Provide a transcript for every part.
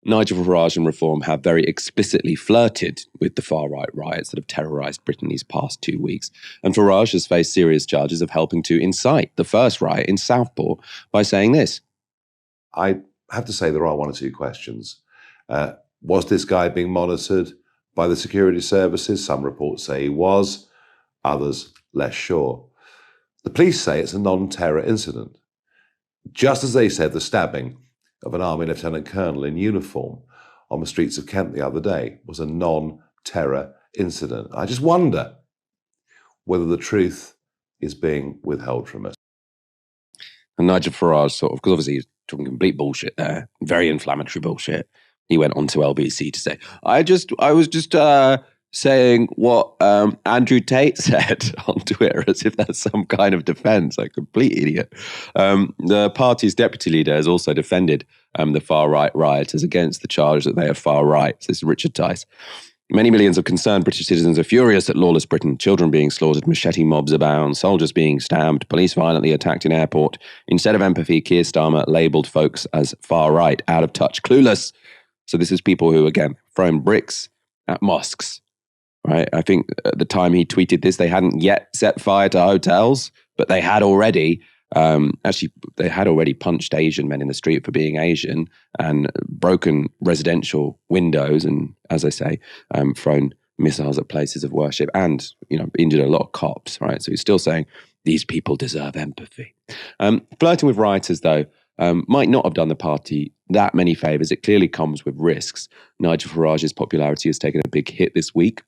Nigel Farage and Reform have very explicitly flirted with the far-right riots that have terrorised Britain these past 2 weeks. And Farage has faced serious charges of helping to incite the first riot in Southport by saying this. I have to say there are one or two questions. Was this guy being monitored by the security services? Some reports say he was, others less sure. The police say it's a non-terror incident. Just as they said the stabbing of an Army Lieutenant Colonel in uniform on the streets of Kent the other day was a non-terror incident. I just wonder whether the truth is being withheld from us. And Nigel Farage because obviously he's talking complete bullshit there, very inflammatory bullshit. He went on to LBC to say, I was just saying what Andrew Tate said on Twitter, as if that's some kind of defense, like complete idiot. The party's deputy leader has also defended the far-right rioters against the charge that they are far-right. This is Richard Tice. Many millions of concerned British citizens are furious at lawless Britain, children being slaughtered, machete mobs abound, soldiers being stabbed, police violently attacked in airport. Instead of empathy, Keir Starmer labelled folks as far-right, out of touch, clueless. So this is people who, again, throwing bricks at mosques, right? I think at the time he tweeted this, they hadn't yet set fire to hotels, but they had already they had already punched Asian men in the street for being Asian and broken residential windows and, as I say, thrown missiles at places of worship and, injured a lot of cops, right? So he's still saying these people deserve empathy. Flirting with rioters, though, might not have done the party that many favours. It clearly comes with risks. Nigel Farage's popularity has taken a big hit this week,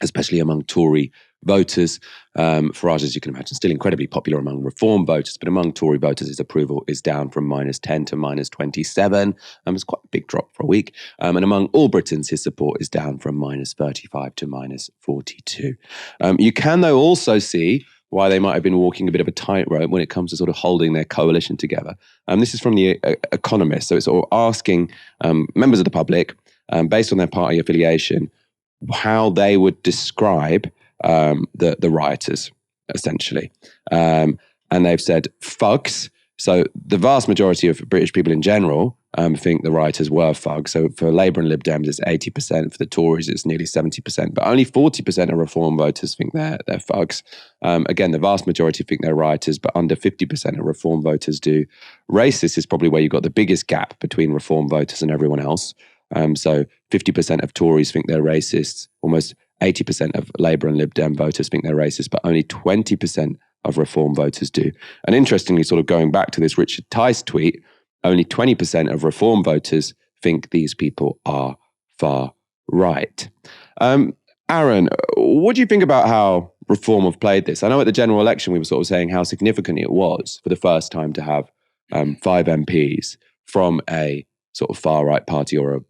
especially among Tory voters. Farage, as you can imagine, still incredibly popular among Reform voters, but among Tory voters, his approval is down from -10 to -27. It's quite a big drop for a week. And among all Britons, his support is down from -35 to -42. You can, though, also see why they might have been walking a bit of a tightrope when it comes to sort of holding their coalition together. This is from The Economist. So it's sort of asking members of the public, based on their party affiliation, how they would describe the rioters, essentially. And they've said thugs. So the vast majority of British people in general think the rioters were thugs. So for Labour and Lib Dems, it's 80%. For the Tories, it's nearly 70%. But only 40% of Reform voters think they're thugs. Again, the vast majority think they're rioters, but under 50% of Reform voters do. Racist is probably where you've got the biggest gap between Reform voters and everyone else. So 50% of Tories think they're racists, almost 80% of Labour and Lib Dem voters think they're racist, but only 20% of Reform voters do. And interestingly, sort of going back to this Richard Tice tweet, only 20% of Reform voters think these people are far right. Aaron, what do you think about how Reform have played this? I know at the general election, we were sort of saying how significant it was for the first time to have 5 MPs from a sort of far-right party or a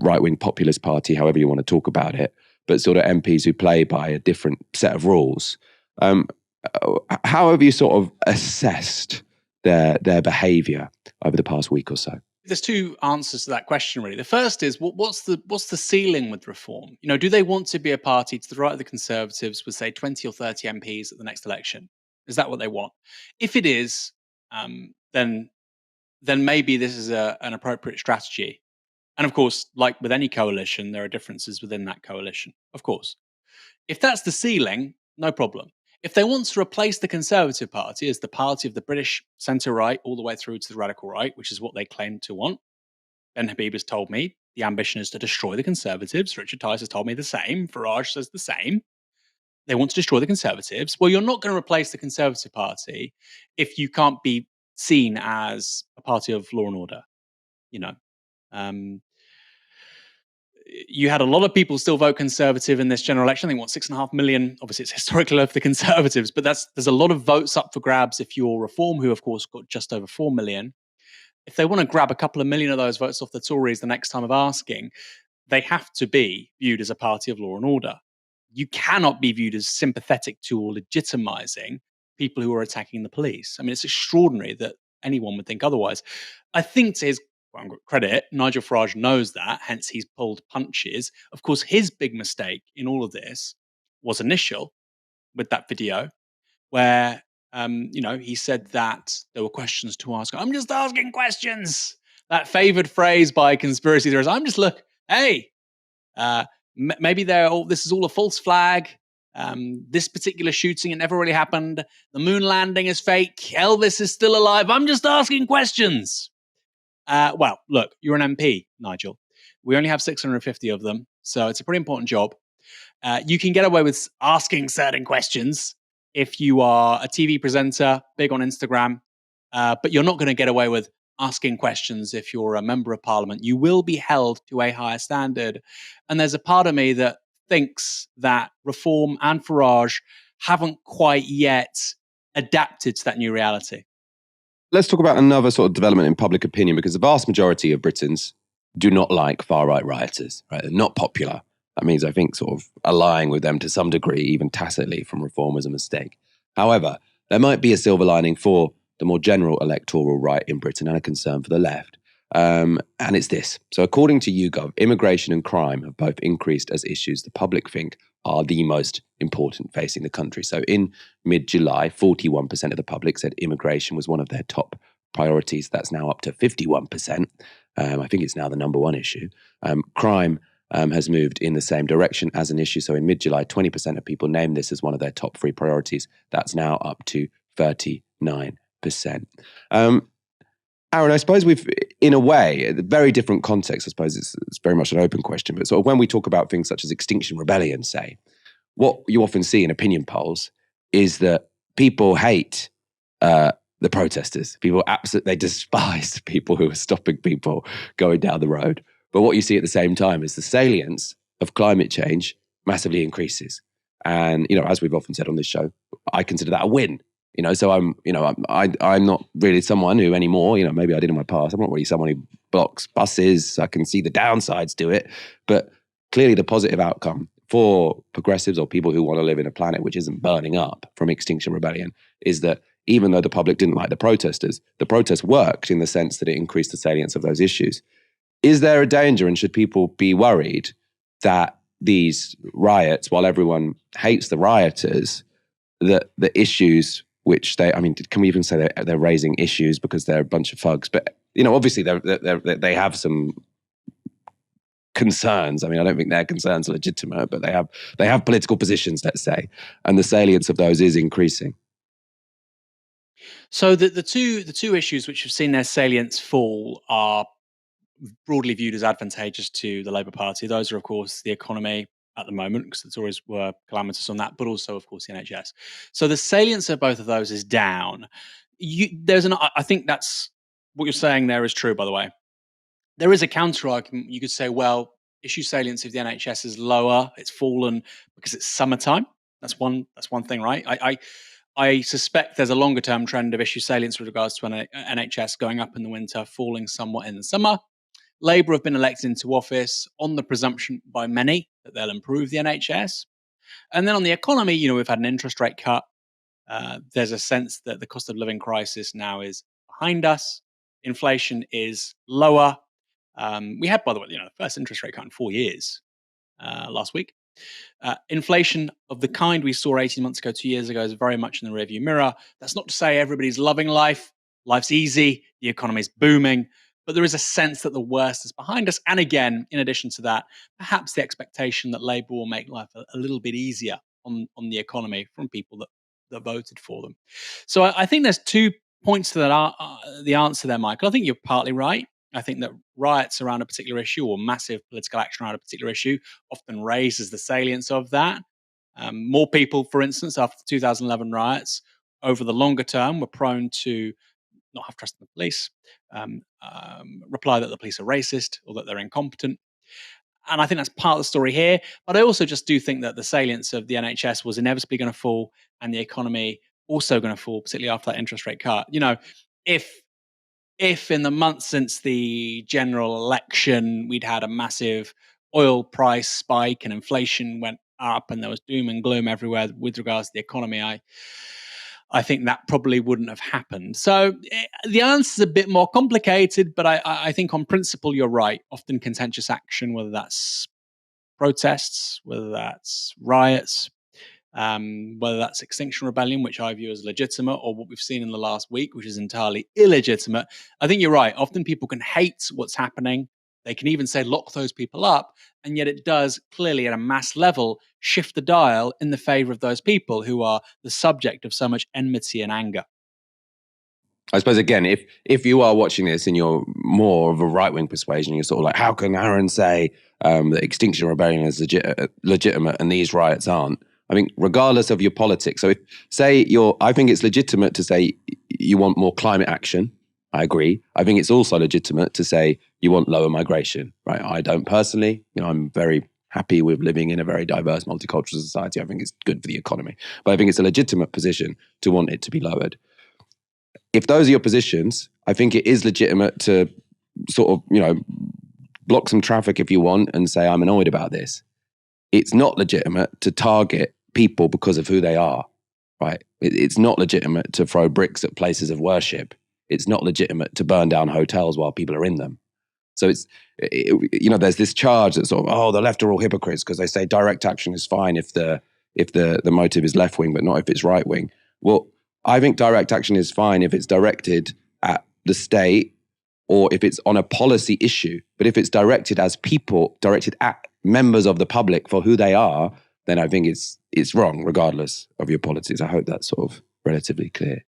right-wing populist party, however you want to talk about it, but sort of MPs who play by a different set of rules. How have you sort of assessed their behaviour over the past week or so? There's two answers to that question, really. The first is, what's the ceiling with Reform? Do they want to be a party to the right of the Conservatives with, say, 20 or 30 MPs at the next election? Is that what they want? If it is, then maybe this is an appropriate strategy. And of course, like with any coalition, there are differences within that coalition, of course. If that's the ceiling, no problem. If they want to replace the Conservative Party as the party of the British centre-right all the way through to the radical right, which is what they claim to want, Ben Habib has told me the ambition is to destroy the Conservatives. Richard Tice has told me the same. Farage says the same. They want to destroy the Conservatives. Well, you're not going to replace the Conservative Party if you can't be seen as a party of law and order. You had a lot of people still vote Conservative in this general election. I think 6.5 million. Obviously, it's historically low for the Conservatives, but there's a lot of votes up for grabs if you're Reform, who of course got just over 4 million. If they want to grab a couple of million of those votes off the Tories the next time of asking, they have to be viewed as a party of law and order. You cannot be viewed as sympathetic to or legitimising people who are attacking the police. I mean, it's extraordinary that anyone would think otherwise. I think to his credit, Nigel Farage knows that, hence he's pulled punches. Of course, his big mistake in all of this was initial with that video where, he said that there were questions to ask. I'm just asking questions. that favored phrase by conspiracy theorists. I'm just hey, maybe this is all a false flag. This particular shooting, it never really happened. The moon landing is fake. Elvis is still alive. I'm just asking questions. Well, look, you're an MP, Nigel. We only have 650 of them, so it's a pretty important job. You can get away with asking certain questions if you are a TV presenter, big on Instagram, but you're not going to get away with asking questions if you're a member of parliament. You will be held to a higher standard. And there's a part of me that thinks that Reform and Farage haven't quite yet adapted to that new reality. Let's talk about another sort of development in public opinion, because the vast majority of Britons do not like far-right rioters, right? They're not popular. That means, I think, sort of allying with them to some degree, even tacitly, from Reform was a mistake. However, there might be a silver lining for the more general electoral right in Britain and a concern for the left. And it's this. So according to YouGov, immigration and crime have both increased as issues the public think are the most important facing the country. So in mid-July, 41% of the public said immigration was one of their top priorities. That's now up to 51%. I think it's now the number one issue. Crime has moved in the same direction as an issue. So in mid-July, 20% of people named this as one of their top three priorities. That's now up to 39%. Aaron, I suppose we've, in a way, a very different context, I suppose it's very much an open question, but sort of when we talk about things such as Extinction Rebellion, say, what you often see in opinion polls is that people hate the protesters. People absolutely, they despise people who are stopping people going down the road. But what you see at the same time is the salience of climate change massively increases. And, as we've often said on this show, I consider that a win. So I'm not really someone who anymore, maybe I did in my past. I'm not really someone who blocks buses. I can see the downsides to it. But clearly the positive outcome for progressives or people who want to live in a planet which isn't burning up from Extinction Rebellion is that even though the public didn't like the protest worked in the sense that it increased the salience of those issues. Is there a danger, and should people be worried that these riots, while everyone hates the rioters, that the issues which can we even say they're raising issues because they're a bunch of thugs? But, obviously they have some concerns. I don't think their concerns are legitimate, but they have political positions, let's say, and the salience of those is increasing. So the two issues which have seen their salience fall are broadly viewed as advantageous to the Labour Party. Those are, of course, the economy at the moment, because it's always were calamitous on that, but also, of course, the NHS. So the salience of both of those is down. I think that's what you're saying there is true, by the way. There is a counter argument. You could say, well, issue salience of the NHS is lower. It's fallen because it's summertime. That's one thing, right? I suspect there's a longer term trend of issue salience with regards to NHS going up in the winter, falling somewhat in the summer. Labour have been elected into office on the presumption by many that they'll improve the NHS. And then on the economy, we've had an interest rate cut. There's a sense that the cost of living crisis now is behind us. Inflation is lower. We had, by the way, the first interest rate cut in 4 years last week. Inflation of the kind we saw 18 months ago, 2 years ago, is very much in the rearview mirror. That's not to say everybody's loving life. Life's easy. The economy's booming. But there is a sense that the worst is behind us. And again, in addition to that, perhaps the expectation that Labour will make life a little bit easier on the economy from people that voted for them. So I think there's 2 points to that. The answer there, Michael. I think you're partly right. I think that riots around a particular issue or massive political action around a particular issue often raises the salience of that. More people, for instance, after the 2011 riots, over the longer term, were prone to not have trust in the police, reply that the police are racist or that they're incompetent. And I think that's part of the story here. But I also just do think that the salience of the NHS was inevitably going to fall, and the economy also going to fall, particularly after that interest rate cut. If in the months since the general election we'd had a massive oil price spike and inflation went up and there was doom and gloom everywhere with regards to the economy, I think that probably wouldn't have happened. So the answer is a bit more complicated, but I think on principle you're right. Often contentious action, whether that's protests, whether that's riots, whether that's Extinction Rebellion, which I view as legitimate, or what we've seen in the last week, which is entirely illegitimate. I think you're right. Often people can hate what's happening. They can even say, lock those people up. And yet it does clearly at a mass level shift the dial in the favor of those people who are the subject of so much enmity and anger. I suppose, again, if you are watching this and you're more of a right-wing persuasion, you're sort of like, how can Aaron say that Extinction Rebellion is legitimate and these riots aren't? I think regardless of your politics, so I think it's legitimate to say you want more climate action. I agree. I think it's also legitimate to say you want lower migration, right? I don't personally. I'm very happy with living in a very diverse, multicultural society. I think it's good for the economy. But I think it's a legitimate position to want it to be lowered. If those are your positions, I think it is legitimate to sort of, block some traffic if you want and say, I'm annoyed about this. It's not legitimate to target people because of who they are, right? It's not legitimate to throw bricks at places of worship. It's not legitimate to burn down hotels while people are in them. So there's this charge that sort of, the left are all hypocrites because they say direct action is fine if the motive is left wing, but not if it's right wing. Well, I think direct action is fine if it's directed at the state or if it's on a policy issue. But if it's directed at members of the public for who they are, then I think it's wrong, regardless of your politics. I hope that's sort of relatively clear.